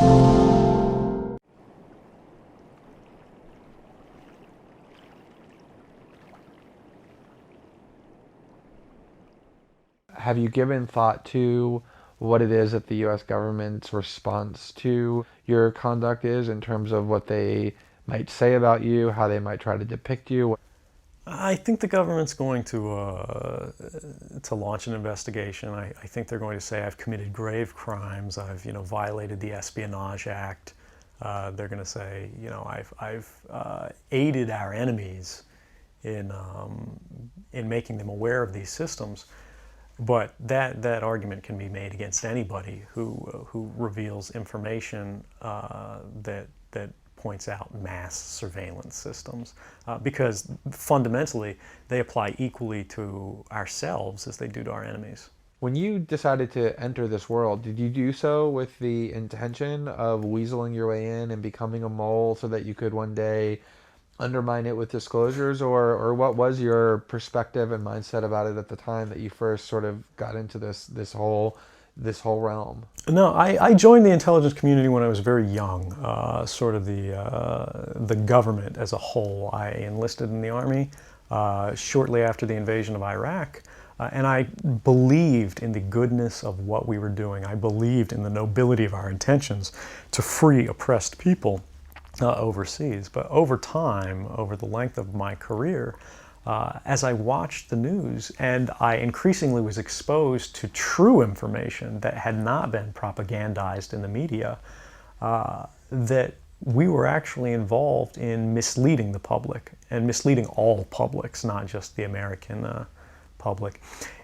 Have you given thought to what it is that the U.S. government's response to your conduct is in terms of what they might say about you, how they might try to depict you? I think the government's going to launch an investigation. I think they're going to say I've committed grave crimes. I've violated the Espionage Act. They're going to say I've aided our enemies in making them aware of these systems. But that argument can be made against anybody who reveals information that points out mass surveillance systems, because fundamentally they apply equally to ourselves as they do to our enemies. When you decided to enter this world, did you do so with the intention of weaseling your way in and becoming a mole so that you could one day undermine it with disclosures, or what was your perspective and mindset about it at the time that you first sort of got into this whole realm? No, I joined the intelligence community when I was very young, sort of the government as a whole. I enlisted in the Army shortly after the invasion of Iraq, and I believed in the goodness of what we were doing. I believed in the nobility of our intentions to free oppressed people overseas. But over time, over the length of my career, as I watched the news and I increasingly was exposed to true information that had not been propagandized in the media, that we were actually involved in misleading the public and misleading all publics, not just the American public,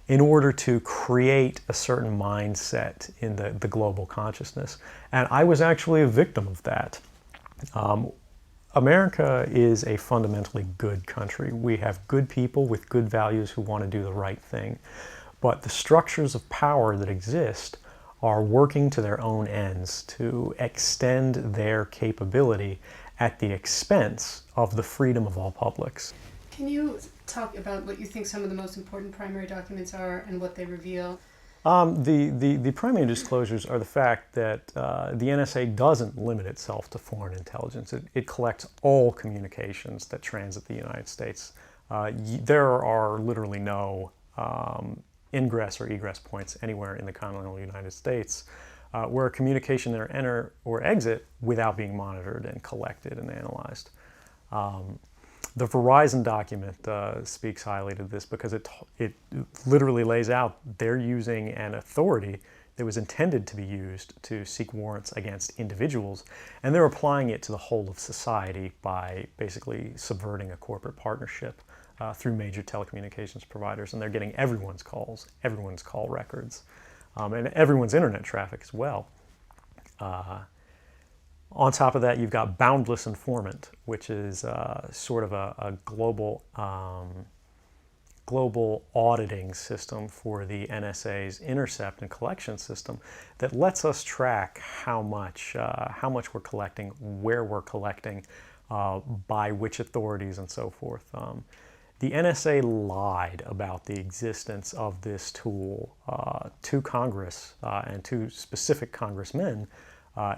in order to create a certain mindset in the global consciousness. And I was actually a victim of that. America is a fundamentally good country. We have good people with good values who want to do the right thing. But the structures of power that exist are working to their own ends to extend their capability at the expense of the freedom of all publics. Can you talk about what you think some of the most important primary documents are and what they reveal? The primary disclosures are the fact that the NSA doesn't limit itself to foreign intelligence. It collects all communications that transit the United States. There are literally no ingress or egress points anywhere in the continental United States where a communication can enter or exit without being monitored and collected and analyzed. The Verizon document speaks highly to this because it literally lays out they're using an authority that was intended to be used to seek warrants against individuals, and they're applying it to the whole of society by basically subverting a corporate partnership through major telecommunications providers, and they're getting everyone's calls, everyone's call records, and everyone's internet traffic as well. On top of that, you've got boundless informant, which is sort of a global auditing system for the NSA's intercept and collection system that lets us track how much we're collecting, where we're collecting, by which authorities, and so forth. The NSA lied about the existence of this tool to Congress and to specific congressmen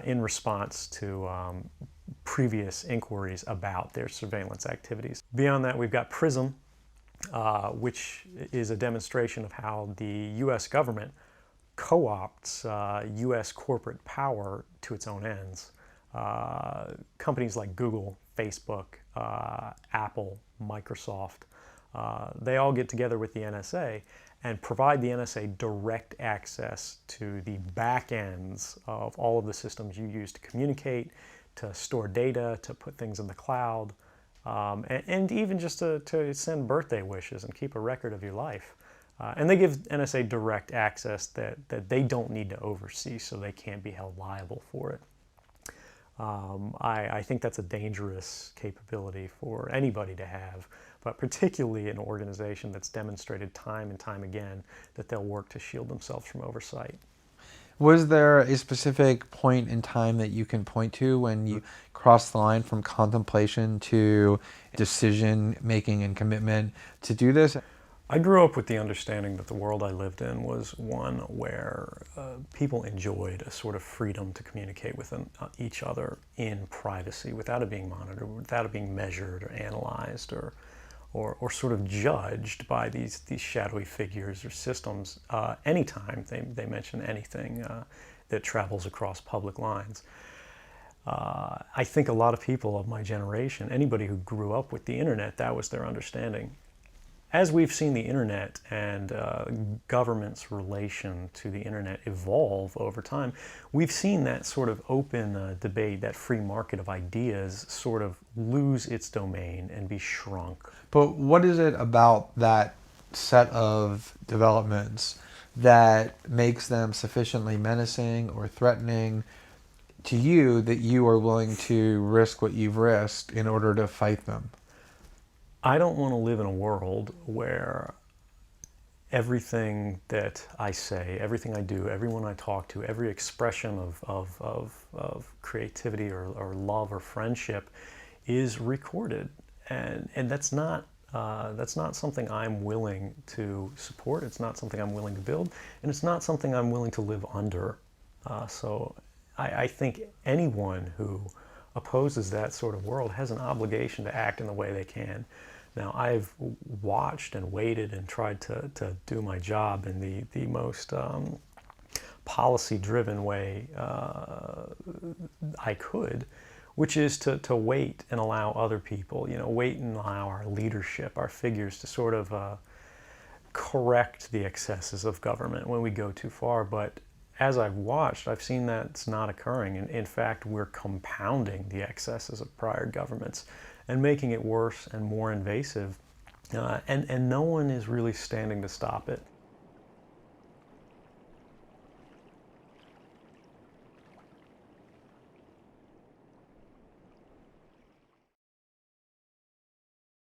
in response to previous inquiries about their surveillance activities. Beyond that, we've got PRISM, which is a demonstration of how the U.S. government co-opts U.S. corporate power to its own ends. Companies like Google, Facebook, Apple, Microsoft, they all get together with the NSA and provide the NSA direct access to the back ends of all of the systems you use to communicate, to store data, to put things in the cloud, and even just to send birthday wishes and keep a record of your life. And they give NSA direct access that they don't need to oversee, so they can't be held liable for it. I think that's a dangerous capability for anybody to have, but particularly an organization that's demonstrated time and time again that they'll work to shield themselves from oversight. Was there a specific point in time that you can point to when you crossed the line from contemplation to decision making and commitment to do this? I grew up with the understanding that the world I lived in was one where people enjoyed a sort of freedom to communicate with each other in privacy without it being monitored, without it being measured or analyzed or sort of judged by these shadowy figures or systems anytime they mention anything that travels across public lines. I think a lot of people of my generation, anybody who grew up with the internet, that was their understanding. As we've seen the internet and government's relation to the internet evolve over time, we've seen that sort of open debate, that free market of ideas, sort of lose its domain and be shrunk. But what is it about that set of developments that makes them sufficiently menacing or threatening to you that you are willing to risk what you've risked in order to fight them? I don't want to live in a world where everything that I say, everything I do, everyone I talk to, every expression of creativity or love or friendship is recorded. And that's not something I'm willing to support. It's not something I'm willing to build. And it's not something I'm willing to live under. So I think anyone who opposes that sort of world has an obligation to act in the way they can. Now, I've watched and waited and tried to do my job in the most policy-driven way I could, which is to wait and allow other people, wait and allow our leadership, our figures to sort of correct the excesses of government when we go too far. But as I've watched, I've seen that it's not occurring. And in fact, we're compounding the excesses of prior governments and making it worse and more invasive. And no one is really standing to stop it.